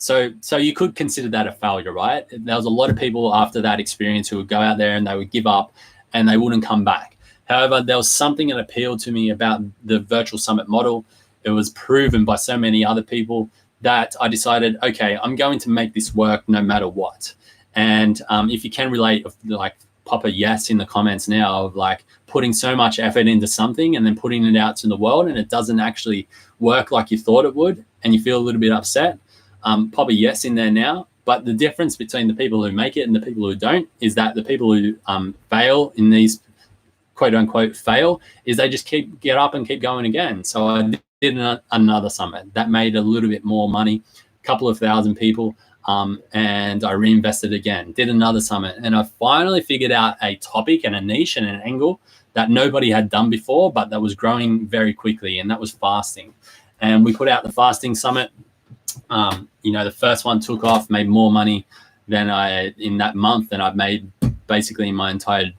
so you could consider that a failure, right? There was a lot of people after that experience who would go out there and they would give up and they wouldn't come back. However, there was something that appealed to me about the virtual summit model. It was proven by so many other people that I decided, okay, I'm going to make this work no matter what. And if you can relate, like, pop a yes in the comments now of like putting so much effort into something and then putting it out to the world and it doesn't actually work like you thought it would and you feel a little bit upset. Pop a yes in there now. But the difference between the people who make it and the people who don't is that the people who fail in these quote unquote fail is they just get up and keep going again. So I another summit that made a little bit more money, a couple of thousand people. And I reinvested again, did another summit, and I finally figured out a topic and a niche and an angle that nobody had done before, but that was growing very quickly, and that was fasting. And we put out the fasting summit. The first one took off, made more money than in that month than I've made basically in my entire 1.5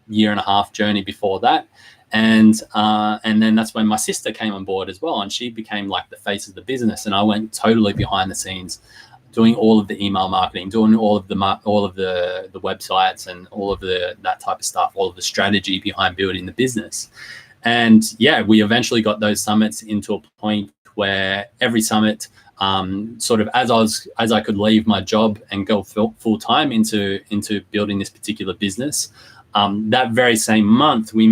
year journey before that. And then that's when my sister came on board as well, and she became like the face of the business, and I went totally behind the scenes, doing all of the email marketing, doing all of the websites and all of that type of stuff, all of the strategy behind building the business. And yeah, we eventually got those summits into a point where every summit, sort of as I could leave my job and go full time into building this particular business, that very same month we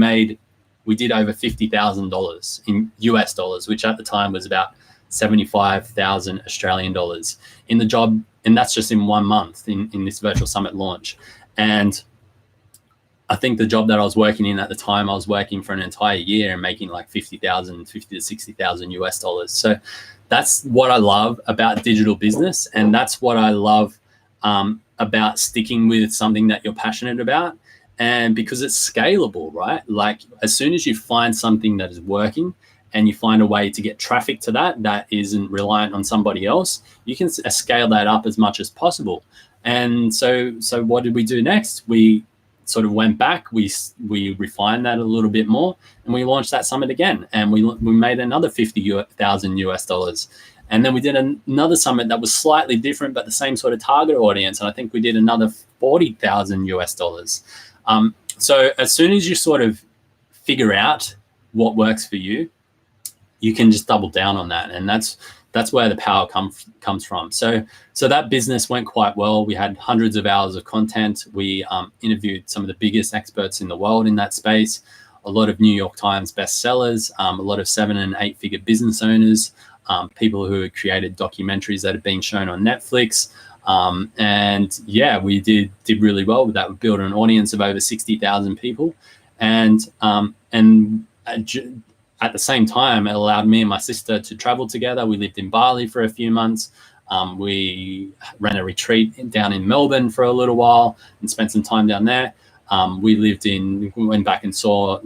did over $50,000 in US dollars, which at the time was about 75,000 Australian dollars in the job. And that's just in 1 month in this virtual summit launch. And I think the job that I was working in at the time, I was working for an entire year and making like 50 to 60,000 US dollars. So that's what I love about digital business. And that's what I love about sticking with something that you're passionate about. And because it's scalable, right? Like as soon as you find something that is working, and you find a way to get traffic to that isn't reliant on somebody else, you can scale that up as much as possible. And so what did we do next? We sort of went back, we refined that a little bit more, and we launched that summit again, and we made another 50,000 US dollars. And then we did another summit that was slightly different, but the same sort of target audience. And I think we did another 40,000 US dollars. So as soon as you sort of figure out what works for you, you can just double down on that. And that's where the power comes from. So that business went quite well. We had hundreds of hours of content. We interviewed some of the biggest experts in the world in that space, a lot of New York Times bestsellers, a lot of 7- and 8-figure business owners, people who had created documentaries that have been shown on Netflix. And yeah, we did really well with that. We built an audience of over 60,000 people. And at the same time, it allowed me and my sister to travel together. We lived in Bali for a few months. We ran a retreat down in Melbourne for a little while and spent some time down there. We went back and saw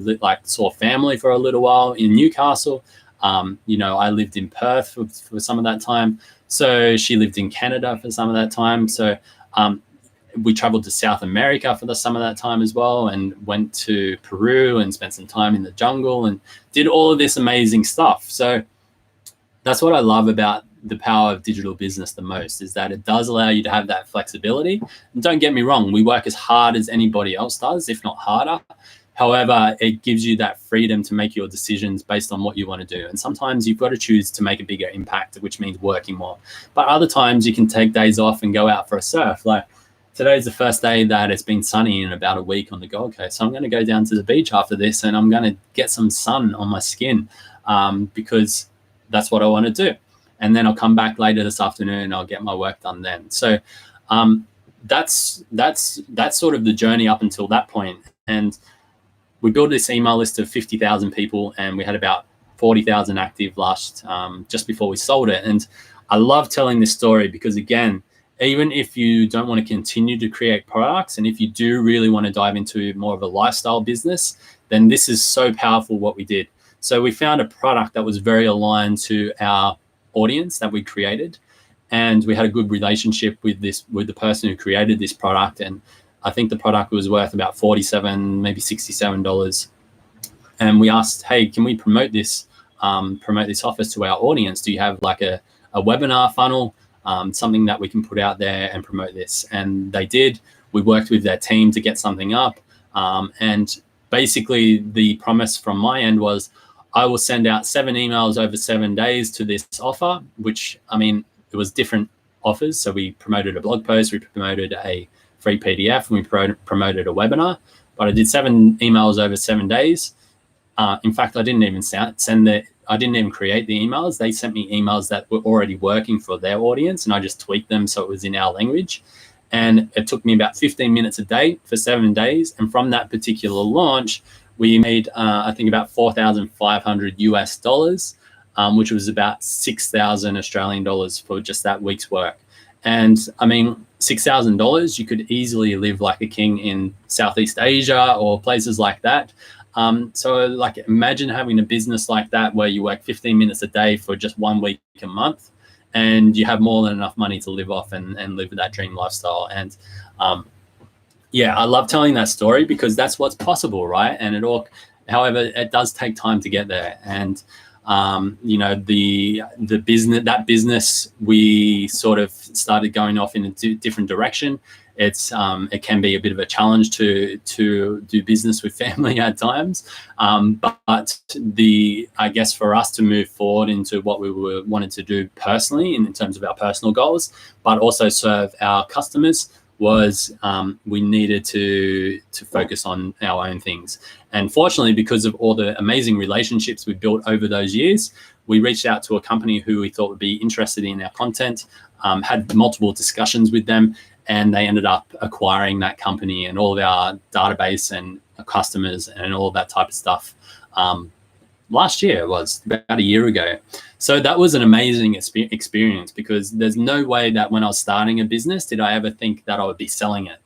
family for a little while in Newcastle. I lived in Perth for some of that time. So she lived in Canada for some of that time. So we traveled to South America for some of that time as well, and went to Peru and spent some time in the jungle and did all of this amazing stuff. So that's what I love about the power of digital business the most, is that it does allow you to have that flexibility. And don't get me wrong, we work as hard as anybody else does, if not harder. However, it gives you that freedom to make your decisions based on what you want to do. And sometimes you've got to choose to make a bigger impact, which means working more. But other times you can take days off and go out for a surf. Like today's the first day that it's been sunny in about a week on the Gold Coast. So I'm going to go down to the beach after this, and I'm going to get some sun on my skin because that's what I want to do. And then I'll come back later this afternoon and I'll get my work done then. So that's sort of the journey up until that point. And we built this email list of 50,000 people, and we had about 40,000 active just before we sold it. And I love telling this story because, again, even if you don't want to continue to create products, and if you do really want to dive into more of a lifestyle business, then this is so powerful what we did. So we found a product that was very aligned to our audience that we created, and we had a good relationship with the person who created this product. And I think the product was worth about $47, maybe $67. And we asked, hey, can we promote this office to our audience? Do you have like a webinar funnel, something that we can put out there and promote this? And they did. We worked with their team to get something up. And basically the promise from my end was, I will send out 7 emails over 7 days to this offer, which, I mean, it was different offers. So we promoted a blog post, we promoted a free PDF, and we promoted a webinar. But I did 7 emails over 7 days. In fact, I didn't even I didn't even create the emails. They sent me emails that were already working for their audience, and I just tweaked them so it was in our language. And it took me about 15 minutes a day for 7 days. And from that particular launch, we made, I think, about $4,500 US dollars. which was about 6,000 Australian dollars for just that week's work. And I mean, $6,000, you could easily live like a king in Southeast Asia or places like that. So like imagine having a business like that where you work 15 minutes a day for just 1 week a month, and you have more than enough money to live off and live that dream lifestyle. And yeah, I love telling that story because that's what's possible, right? And however, it does take time to get there. And you know, the business, we sort of started going off in a different direction. It can be a bit of a challenge to do business with family at times, but I guess for us to move forward into what we wanted to do personally in terms of our personal goals, but also serve our customers, was we needed to focus on our own things. And fortunately, because of all the amazing relationships we built over those years, we reached out to a company who we thought would be interested in our content, had multiple discussions with them, and they ended up acquiring that company and all of our database and customers and all of that type of stuff. Last year, it was about a year ago. So that was an amazing experience, because there's no way that when I was starting a business did I ever think that I would be selling it.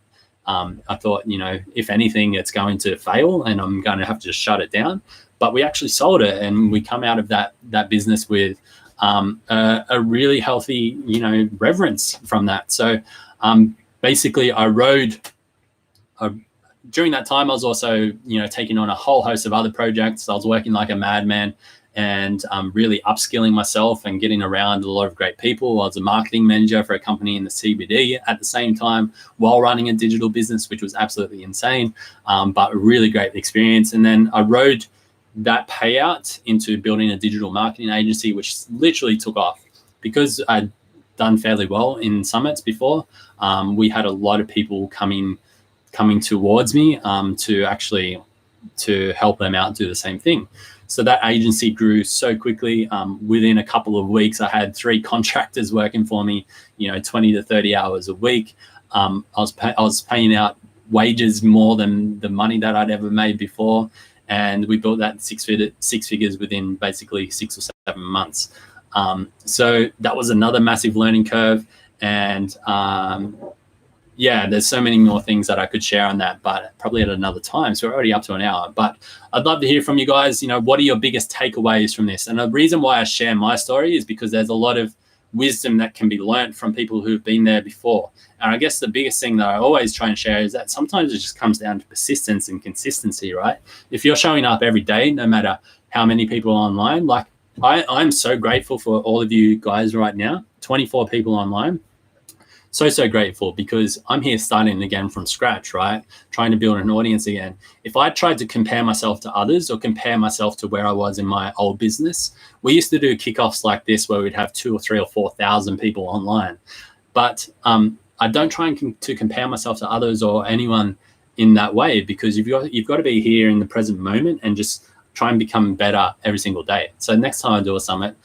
I thought, you know, if anything, it's going to fail and I'm going to have to just shut it down. But we actually sold it, and we come out of that business with a really healthy, you know, reverence from that. So basically, during that time, I was also, you know, taking on a whole host of other projects. I was working like a madman and really upskilling myself and getting around a lot of great people. I was a marketing manager for a company in the CBD at the same time while running a digital business, which was absolutely insane, but a really great experience. And then I rode that payout into building a digital marketing agency, which literally took off because I'd done fairly well in summits before. We had a lot of people coming towards me to help them out do the same thing. So that agency grew so quickly. Within a couple of weeks, I had 3 contractors working for me, you know, 20 to 30 hours a week. I was paying out wages more than the money that I'd ever made before. And we built that six figures within basically 6 or 7 months. So that was another massive learning curve. And yeah, there's so many more things that I could share on that, but probably at another time. So we're already up to an hour. But I'd love to hear from you guys. You know, what are your biggest takeaways from this? And the reason why I share my story is because there's a lot of wisdom that can be learned from people who've been there before. And I guess the biggest thing that I always try and share is that sometimes it just comes down to persistence and consistency, right? If you're showing up every day, no matter how many people are online, like I'm so grateful for all of you guys right now, 24 people online. So grateful, because I'm here starting again from scratch, right? Trying to build an audience again. If I tried to compare myself to others or compare myself to where I was in my old business, we used to do kickoffs like this where we'd have 2,000 or 3,000 or 4,000 people online. But I don't try to compare myself to others or anyone in that way, because you've got to be here in the present moment and just try and become better every single day. So next time I do a summit,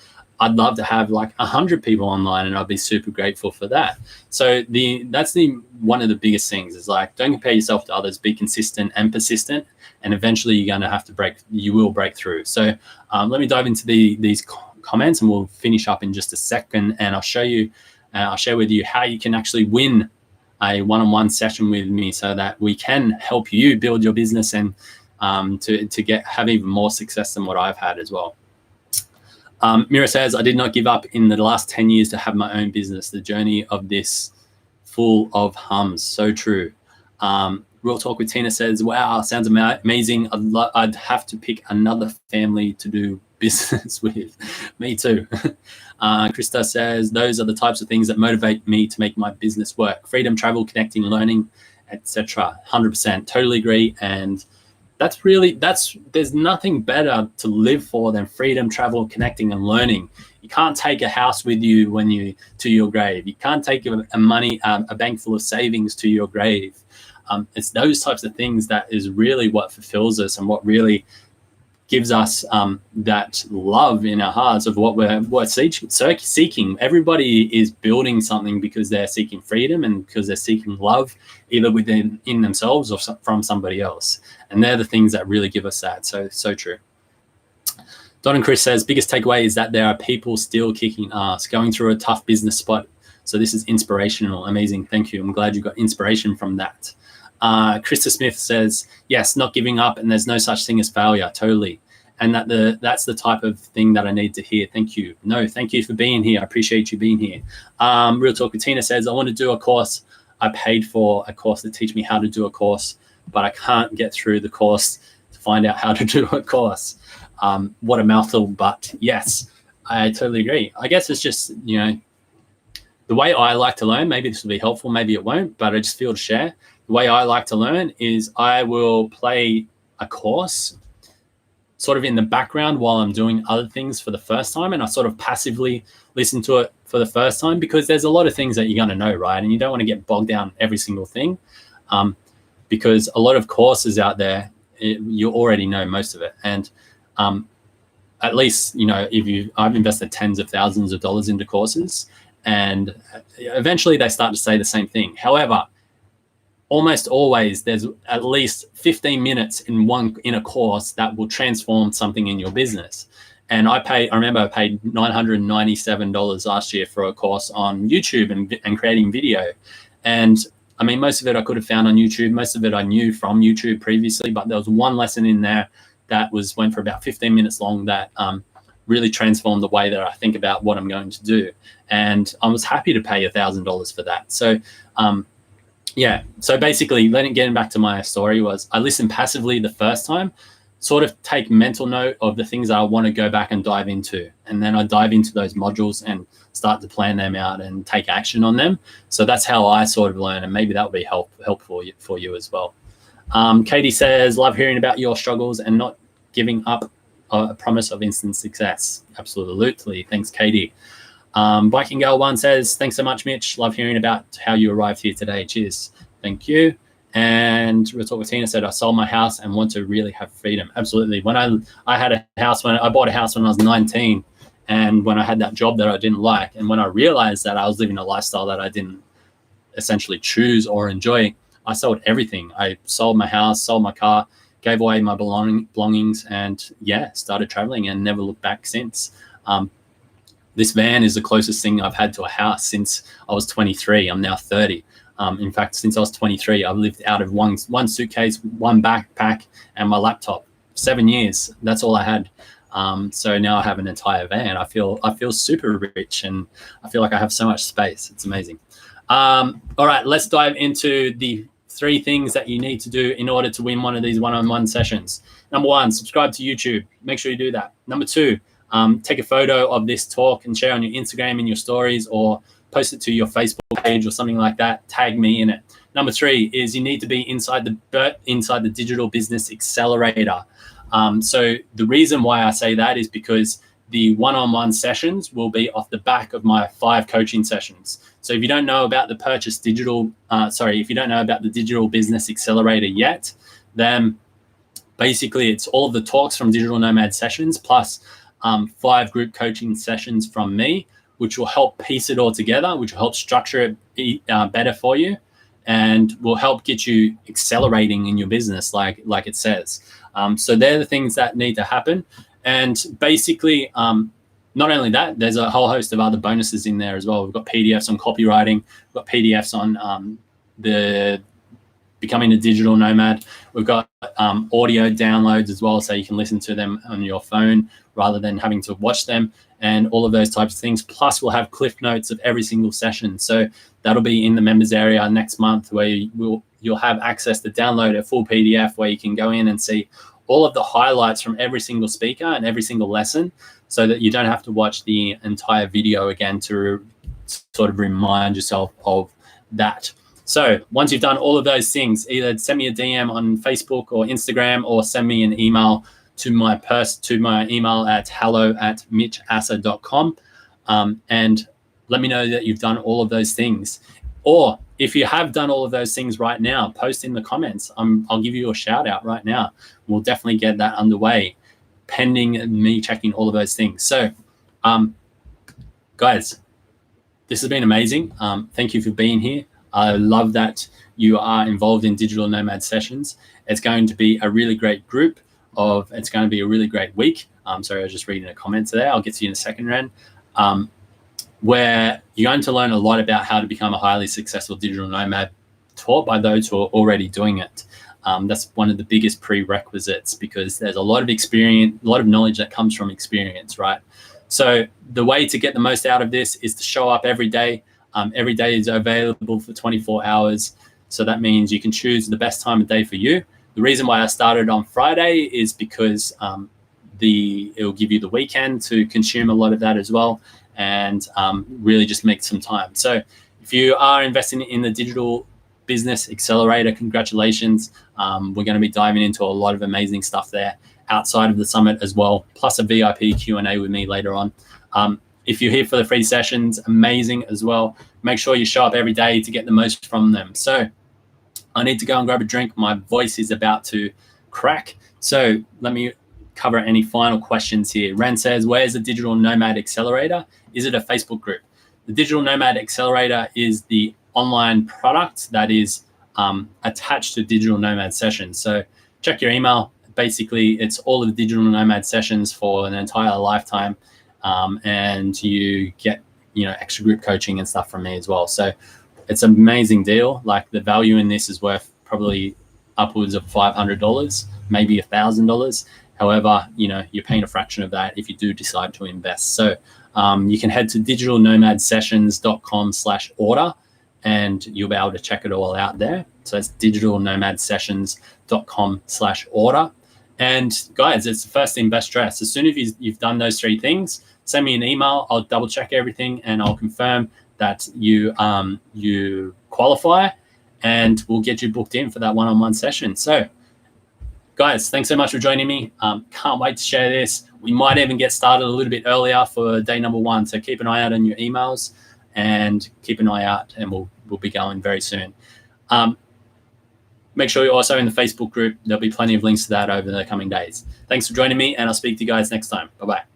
I'd love to have like 100 people online, and I'd be super grateful for that. So that's one of the biggest things is like, don't compare yourself to others, be consistent and persistent, and eventually you're going to have to you will break through. So let me dive into these comments, and we'll finish up in just a second, and I'll share with you how you can actually win a one-on-one session with me so that we can help you build your business and to have even more success than what I've had as well. Mira says, I did not give up in the last 10 years to have my own business. The journey of this full of hums. So true. Real Talk with Tina says, wow, sounds amazing. I'd have to pick another family to do business with. Me too. Krista says, those are the types of things that motivate me to make my business work. Freedom, travel, connecting, learning, etc. 100%. Totally agree. And there's nothing better to live for than freedom, travel, connecting, and learning. You can't take a house with you to your grave. You can't take a bank full of savings to your grave. It's those types of things that is really what fulfills us and what really gives us that love in our hearts of what we're seeking. Everybody is building something because they're seeking freedom and because they're seeking love, either in themselves or from somebody else. And they're the things that really give us that. So true. Don and Chris says, biggest takeaway is that there are people still kicking ass, going through a tough business spot. So this is inspirational. Amazing. Thank you. I'm glad you got inspiration from that. Krista Smith says, yes, not giving up, and there's no such thing as failure. Totally. And that's the type of thing that I need to hear. Thank you. No, thank you for being here. I appreciate you being here. Real Talk with Tina says, I want to do a course. I paid for a course to teach me how to do a course, but I can't get through the course to find out how to do a course. What a mouthful, but yes, I totally agree. I guess it's just, the way I like to learn, maybe this will be helpful, maybe it won't, but I just feel to share. The way I like to learn is I will play a course sort of in the background while I'm doing other things for the first time, and I sort of passively listen to it for the first time, because there's a lot of things that you're going to know, right? And you don't want to get bogged down every single thing, because a lot of courses out there, you already know most of it. And at least, I've invested tens of thousands of dollars into courses, and eventually they start to say the same thing. However, almost always there's at least 15 minutes in a course that will transform something in your business. And I remember I paid $997 last year for a course on YouTube and creating video. And I mean, most of it I could have found on YouTube. Most of it I knew from YouTube previously, but there was one lesson in there that went for about 15 minutes long that really transformed the way that I think about what I'm going to do. And I was happy to pay $1,000 for that. So, so basically, getting back to my story, was I listened passively the first time, sort of take mental note of the things that I want to go back and dive into. And then I dive into those modules and start to plan them out and take action on them. So that's how I sort of learn, and maybe that will be helpful for you as well. Katie says, love hearing about your struggles and not giving up a promise of instant success. Absolutely. Thanks, Katie. Biking Girl 1 says, thanks so much, Mitch. Love hearing about how you arrived here today. Cheers. Thank you. And Real Talk with Tina said, I sold my house and want to really have freedom. Absolutely. When I had a house, when I bought a house when I was 19, and when I had that job that I didn't like, and when I realized that I was living a lifestyle that I didn't essentially choose or enjoy, I sold everything. I sold my house, sold my car, gave away my belongings, and started traveling and never looked back since. This van is the closest thing I've had to a house since I was 23. I'm now 30. In fact, since I was 23, I've lived out of one suitcase, one backpack, and my laptop. 7 years. That's all I had. So now I have an entire van. I feel super rich, and I feel like I have so much space. It's amazing. All right, let's dive into the 3 things that you need to do in order to win one of these one-on-one sessions. Number 1, subscribe to YouTube. Make sure you do that. Number 2, take a photo of this talk and share on your Instagram in your stories, or post it to your Facebook page or something like that. Tag me in it. Number 3 is you need to be inside the Digital Business Accelerator. So the reason why I say that is because the one-on-one sessions will be off the back of my 5 coaching sessions. So if you don't know about the if you don't know about the Digital Business Accelerator yet, then basically it's all of the talks from Digital Nomad Sessions plus 5 group coaching sessions from me, which will help piece it all together, which will help structure it better for you, and will help get you accelerating in your business like it says. So they're the things that need to happen. And basically, not only that, there's a whole host of other bonuses in there as well. We've got PDFs on copywriting. We've got PDFs on the becoming a digital nomad. We've got audio downloads as well, so you can listen to them on your phone rather than having to watch them, and all of those types of things. Plus, we'll have cliff notes of every single session. So that'll be in the members area next month, where you'll have access to download a full PDF where you can go in and see all of the highlights from every single speaker and every single lesson, so that you don't have to watch the entire video again to sort of remind yourself of that. So once you've done all of those things, either send me a DM on Facebook or Instagram, or send me an email to my email at hello@mitchasser.com, and let me know that you've done all of those things. Or if you have done all of those things right now, post in the comments. I'll give you a shout out right now. We'll definitely get that underway, pending me checking all of those things. So, guys, this has been amazing. Thank you for being here. I love that you are involved in Digital Nomad Sessions. It's going to be a really great group, it's going to be a really great week. Sorry, I was just reading the comments there. I'll get to you in a second, Ren. Where you're going to learn a lot about how to become a highly successful digital nomad, taught by those who are already doing it. That's one of the biggest prerequisites, because there's a lot of experience, a lot of knowledge that comes from experience, right? So the way to get the most out of this is to show up every day. Every day is available for 24 hours. So that means you can choose the best time of day for you. The reason why I started on Friday is because it will give you the weekend to consume a lot of that as well, and really just make some time. So if you are investing in the digital business accelerator, congratulations. We're going to be diving into a lot of amazing stuff there outside of the summit as well, plus a VIP Q&A with me later on. If you're here for the free sessions, amazing as well. Make sure you show up every day to get the most from them. So I need to go and grab a drink. My voice is about to crack. So let me cover any final questions here. Ren says, where's the Digital Nomad Accelerator? Is it a Facebook group? The Digital Nomad Accelerator is the online product that is attached to Digital Nomad Sessions. So check your email. Basically, it's all of the Digital Nomad Sessions for an entire lifetime, and you get extra group coaching and stuff from me as well. So it's an amazing deal. Like, the value in this is worth probably upwards of $500, maybe $1,000. However, you're paying a fraction of that if you do decide to invest. So you can head to digitalnomadsessions.com/order, and you'll be able to check it all out there. So it's digitalnomadsessions.com/order. And guys, it's the first thing, best dress. As soon as you've done those three things, send me an email. I'll double check everything, and I'll confirm that you qualify, and we'll get you booked in for that one-on-one session. So guys, thanks so much for joining me. Can't wait to share this. We might even get started a little bit earlier for day number 1. So keep an eye out on your emails, and keep an eye out, and we'll be going very soon. Make sure you're also in the Facebook group. There'll be plenty of links to that over the coming days. Thanks for joining me, and I'll speak to you guys next time. Bye-bye.